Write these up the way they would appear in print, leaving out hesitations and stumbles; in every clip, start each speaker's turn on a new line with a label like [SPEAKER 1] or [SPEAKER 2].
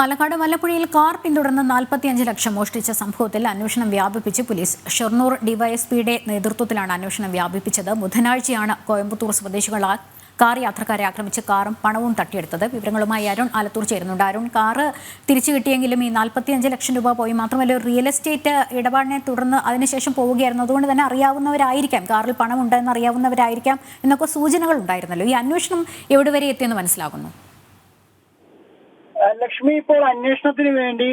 [SPEAKER 1] Palakkad മലപ്പുഴയിൽ car പിന്തുടർന്ന് 45 ലക്ഷം മോഷ്ടിച്ച സംഭവത്തിൽ അന്വേഷണം വ്യാപിപ്പിച്ച് പോലീസ്. ഷൊർണൂർ ഡിവൈഎസ്പിയുടെ നേതൃത്വത്തിലാണ് അന്വേഷണം വ്യാപിപ്പിച്ചത്. ബുധനാഴ്ചയാണ് കോയമ്പത്തൂർ സ്വദേശികളാൽ കാർ യാത്രക്കാരെ ആക്രമിച്ച് കാറും പണവും തട്ടിയെടുത്തത്. വിവരങ്ങളുമായി അരുൺ ആലത്തൂർ ചേരുന്നുണ്ട്. അരുൺ, കാറ് തിരിച്ചു കിട്ടിയെങ്കിലും ഈ 45 ലക്ഷം രൂപ പോയി. മാത്രമല്ല, റിയൽ എസ്റ്റേറ്റ് ഇടപാടിനെ തുടർന്ന് അതിനുശേഷം പോവുകയായിരുന്നു. അതുകൊണ്ട് തന്നെ അറിയാവുന്നവരായിരിക്കാം, കാറിൽ പണമുണ്ടെന്ന് അറിയാവുന്നവരായിരിക്കാം എന്നൊക്കെ സൂചനകൾ ഉണ്ടായിരുന്നല്ലോ. ഈ അന്വേഷണം എവിടെ വരെ എത്തിയെന്ന് മനസ്സിലാകുന്നു?
[SPEAKER 2] ലക്ഷ്മി, ഇപ്പോൾ അന്വേഷണത്തിന് വേണ്ടി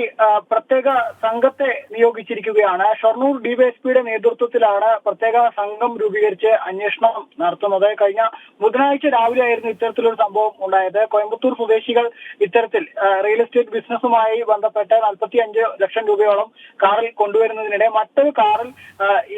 [SPEAKER 2] പ്രത്യേക സംഘത്തെ നിയോഗിച്ചിരിക്കുകയാണ്. ഷൊർണൂർ ഡിവൈഎസ്പിയുടെ നേതൃത്വത്തിലാണ് പ്രത്യേക സംഘം രൂപീകരിച്ച് അന്വേഷണം നടത്തുന്നത്. കഴിഞ്ഞ ബുധനാഴ്ച രാവിലെയായിരുന്നു ഇത്തരത്തിലൊരു സംഭവം ഉണ്ടായത്. കോയമ്പത്തൂർ സ്വദേശികൾ ഇത്തരത്തിൽ റിയൽ എസ്റ്റേറ്റ് ബിസിനസ്സുമായി ബന്ധപ്പെട്ട് 45 ലക്ഷം രൂപയോളം കാറിൽ കൊണ്ടുവരുന്നതിനിടെ മറ്റൊരു കാറിൽ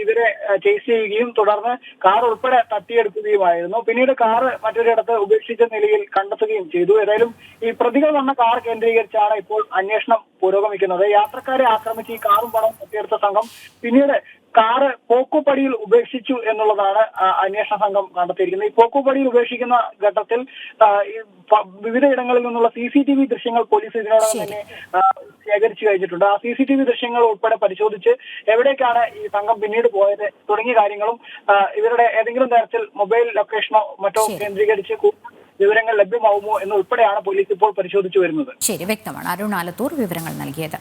[SPEAKER 2] ഇവരെ ചേസ് ചെയ്യുകയും തുടർന്ന് കാർ ഉൾപ്പെടെ തട്ടിയെടുക്കുകയുമായിരുന്നു. പിന്നീട് കാറ് മറ്റൊരിടത്ത് ഉപേക്ഷിച്ച നിലയിൽ കണ്ടെത്തുകയും ചെയ്തു. ഏതായാലും ഈ പ്രതികൾ വന്ന കാർ കേന്ദ്രീകരിച്ചാണ് ഇപ്പോൾ അന്വേഷണം പുരോഗമിക്കുന്നത്. യാത്രക്കാരെ ആക്രമിച്ച് ഈ കാറും പണം തട്ടിയെടുത്ത സംഘം പിന്നീട് കാറ് പോക്കുപടിയിൽ ഉപേക്ഷിച്ചു എന്നുള്ളതാണ് അന്വേഷണ സംഘം കണ്ടെത്തിയിരിക്കുന്നത്. ഈ പോക്കുപടിയിൽ ഉപേക്ഷിക്കുന്ന ഘട്ടത്തിൽ വിവിധ ഇടങ്ങളിൽ നിന്നുള്ള CCTV ദൃശ്യങ്ങൾ പോലീസ് ഇതിനോടകം തന്നെ ശേഖരിച്ചു കഴിഞ്ഞിട്ടുണ്ട്. ആ CCTV ദൃശ്യങ്ങൾ ഉൾപ്പെടെ പരിശോധിച്ച് എവിടേക്കാണ് ഈ സംഘം പിന്നീട് പോയത് തുടങ്ങിയ കാര്യങ്ങളും ഇവരുടെ ഏതെങ്കിലും തരത്തിൽ മൊബൈൽ ലൊക്കേഷനോ മറ്റോ കേന്ദ്രീകരിച്ച് വിവരങ്ങൾ ലഭ്യമാവുമോ എന്നുൾപ്പെടെയാണ് പോലീസ് ഇപ്പോൾ പരിശോധിച്ചു വരുന്നത്.
[SPEAKER 1] ശരി, വ്യക്തമാണ്. അരുൺ ആലത്തൂർ വിവരങ്ങൾ നൽകിയത്.